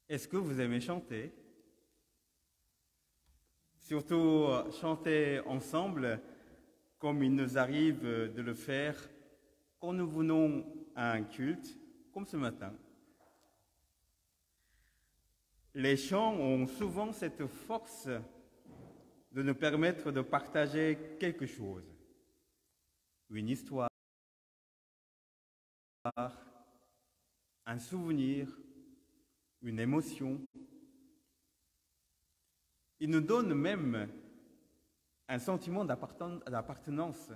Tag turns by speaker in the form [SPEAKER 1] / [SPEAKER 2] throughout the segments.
[SPEAKER 1] Est-ce que vous aimez chanter? Surtout chanter ensemble, comme il nous arrive de le faire quand nous venons à un culte, comme ce matin. Les chants ont souvent cette force de nous permettre de partager quelque chose, une histoire, un souvenir, une émotion. Ils nous donnent même un sentiment d'appartenance.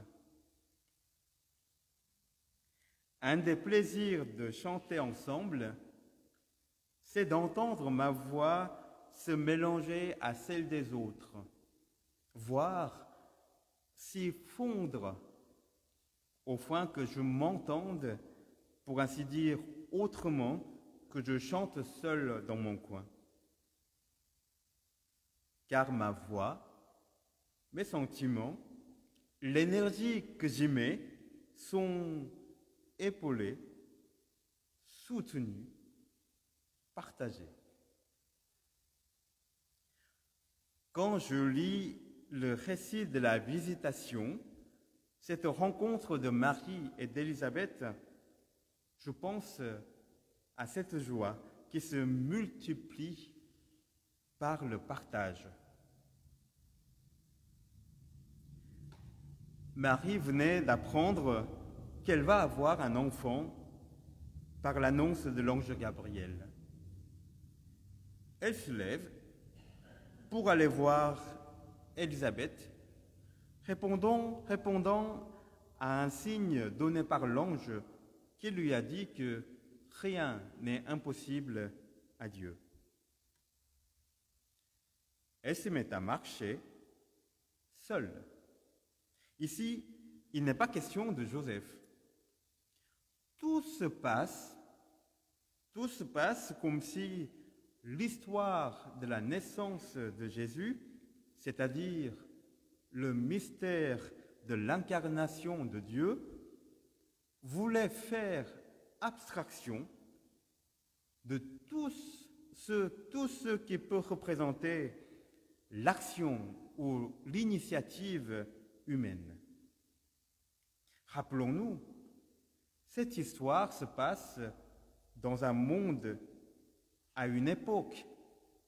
[SPEAKER 1] Un des plaisirs de chanter ensemble, c'est d'entendre ma voix se mélanger à celle des autres, voire s'y fondre au point que je m'entende, pour ainsi dire, autrement que je chante seul dans mon coin. Car ma voix, mes sentiments, l'énergie que j'y mets sont épaulés, soutenus, partagés. Quand je lis le récit de la visitation, cette rencontre de Marie et d'Élisabeth, je pense à cette joie qui se multiplie par le partage. Marie venait d'apprendre qu'elle va avoir un enfant par l'annonce de l'ange Gabriel. Elle se lève pour aller voir Élisabeth, répondant à un signe donné par l'ange qui lui a dit que rien n'est impossible à Dieu. Elle se met à marcher seule. Ici, il n'est pas question de Joseph. Tout se passe comme si l'histoire de la naissance de Jésus, c'est-à-dire le mystère de l'incarnation de Dieu, voulait faire abstraction de tout ce qui peut représenter l'action ou l'initiative humaine. Rappelons-nous, cette histoire se passe dans un monde, à une époque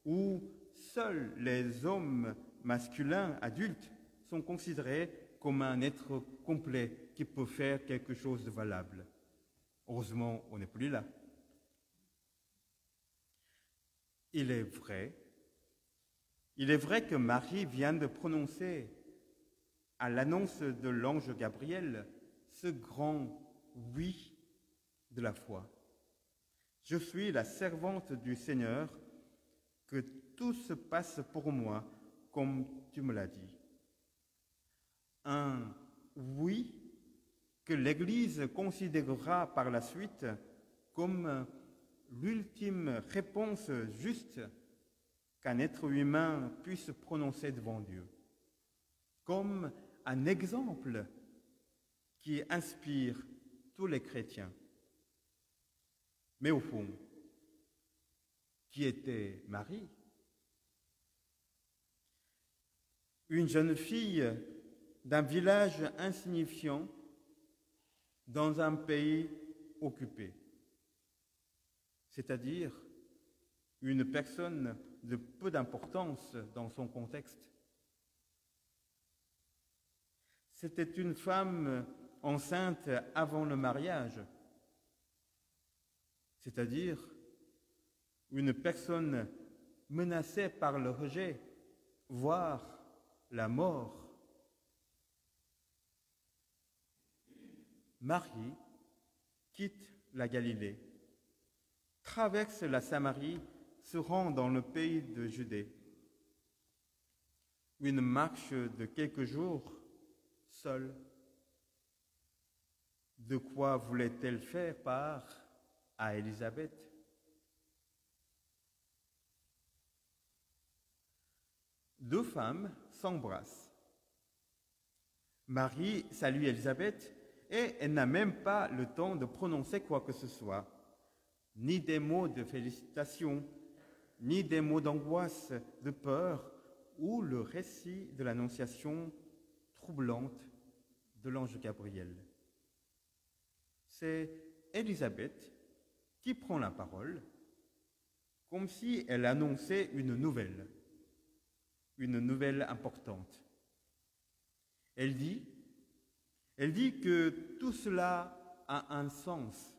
[SPEAKER 1] où seuls les hommes masculins adultes sont considérés comme un être complet qui peut faire quelque chose de valable. Heureusement, on n'est plus là. Il est vrai que Marie vient de prononcer à l'annonce de l'ange Gabriel ce grand oui de la foi. Je suis la servante du Seigneur, que tout se passe pour moi comme tu me l'as dit. Un oui que l'Église considérera par la suite comme l'ultime réponse juste qu'un être humain puisse prononcer devant Dieu, comme un exemple qui inspire tous les chrétiens. Mais au fond, qui était Marie? Une jeune fille d'un village insignifiant dans un pays occupé, c'est-à-dire une personne de peu d'importance dans son contexte. C'était une femme enceinte avant le mariage, c'est-à-dire une personne menacée par le rejet, voire la mort. Marie quitte la Galilée, traverse la Samarie, se rend dans le pays de Judée. Une marche de quelques jours, seule. De quoi voulait-elle faire part à Élisabeth? Deux femmes s'embrassent. Marie salue Élisabeth et elle n'a même pas le temps de prononcer quoi que ce soit, ni des mots de félicitations, ni des mots d'angoisse, de peur, ou le récit de l'annonciation troublante de l'ange Gabriel. C'est Élisabeth qui prend la parole, comme si elle annonçait une nouvelle importante. Elle dit que tout cela a un sens.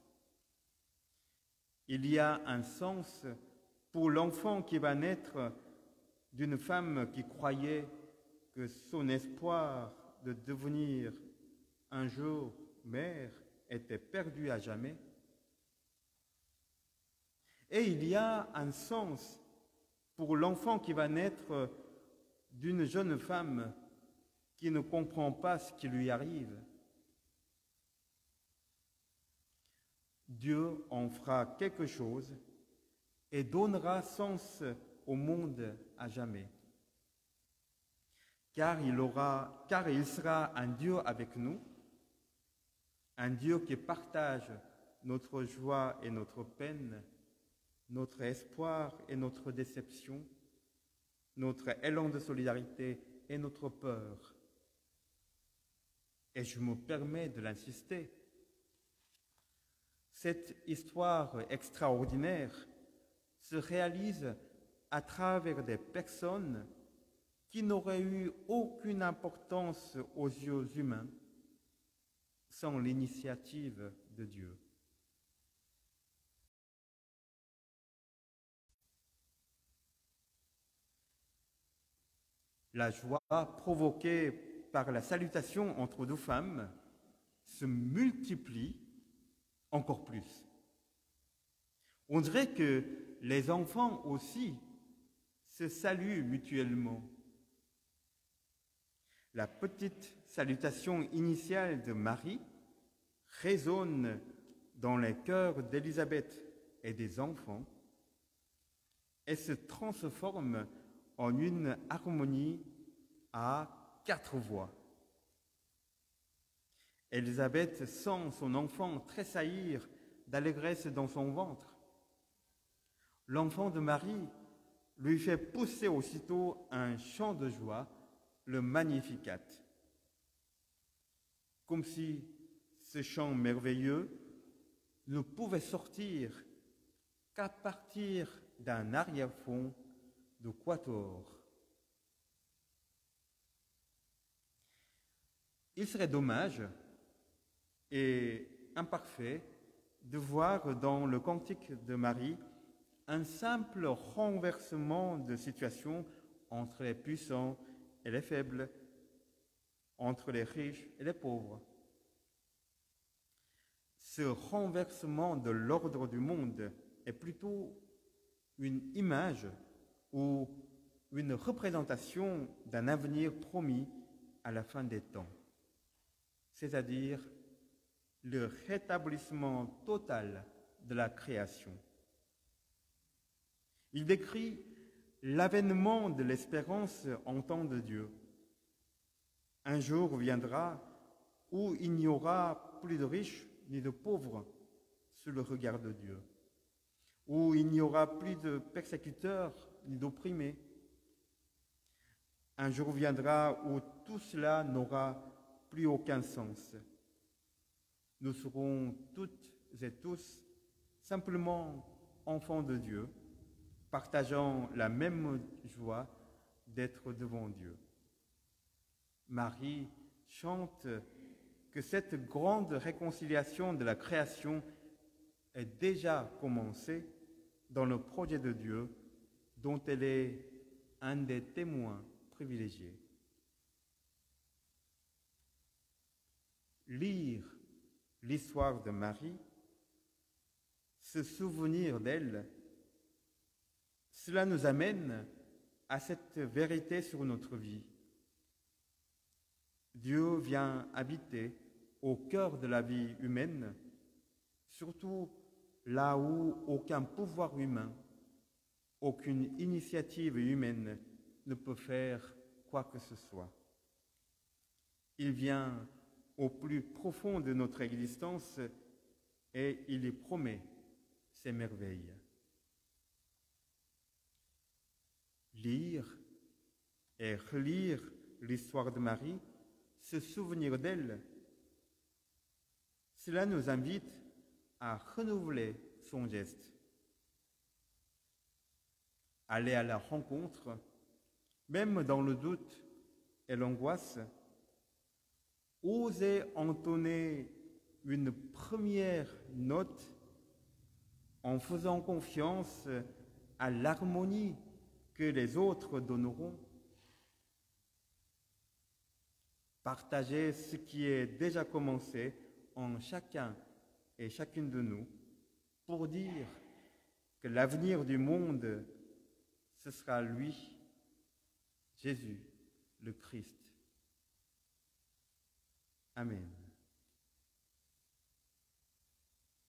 [SPEAKER 1] Il y a un sens pour l'enfant qui va naître d'une femme qui croyait que son espoir de devenir un jour mère était perdu à jamais. Et il y a un sens pour l'enfant qui va naître d'une jeune femme qui ne comprend pas ce qui lui arrive. Dieu en fera quelque chose et donnera sens au monde à jamais. Car il sera un Dieu avec nous, un Dieu qui partage notre joie et notre peine, notre espoir et notre déception, notre élan de solidarité et notre peur. Et je me permets de l'insister. Cette histoire extraordinaire se réalise à travers des personnes qui n'auraient eu aucune importance aux yeux humains sans l'initiative de Dieu. La joie provoquée par la salutation entre deux femmes se multiplie encore plus. On dirait que les enfants aussi se saluent mutuellement. La petite salutation initiale de Marie résonne dans les cœurs d'Élisabeth et des enfants et se transforme en une harmonie à 4 voix. Élisabeth sent son enfant tressaillir d'allégresse dans son ventre. L'enfant de Marie lui fait pousser aussitôt un chant de joie, le Magnificat. Comme si ce chant merveilleux ne pouvait sortir qu'à partir d'un arrière-fond de quatuor. Il serait dommage et imparfait de voir dans le cantique de Marie un simple renversement de situation entre les puissants et les faibles, entre les riches et les pauvres. Ce renversement de l'ordre du monde est plutôt une image ou une représentation d'un avenir promis à la fin des temps, c'est-à-dire le rétablissement total de la création. Il décrit l'avènement de l'espérance en temps de Dieu. Un jour viendra où il n'y aura plus de riches ni de pauvres sous le regard de Dieu, où il n'y aura plus de persécuteurs ni d'opprimés. Un jour viendra où tout cela n'aura plus aucun sens. Nous serons toutes et tous simplement enfants de Dieu, partageant la même joie d'être devant Dieu. Marie chante que cette grande réconciliation de la création est déjà commencée dans le projet de Dieu dont elle est un des témoins privilégiés. Lire l'histoire de Marie, se souvenir d'elle, cela nous amène à cette vérité sur notre vie. Dieu vient habiter au cœur de la vie humaine, surtout là où aucun pouvoir humain, aucune initiative humaine ne peut faire quoi que ce soit. Il vient au plus profond de notre existence et il y promet ses merveilles. lire et relire l'histoire de Marie, se souvenir d'elle, cela nous invite à renouveler son geste, aller à la rencontre, même dans le doute et l'angoisse, oser entonner une première note en faisant confiance à l'harmonie que les autres donneront. Partager ce qui est déjà commencé en chacun et chacune de nous pour dire que l'avenir du monde, ce sera lui, Jésus, le Christ. Amen.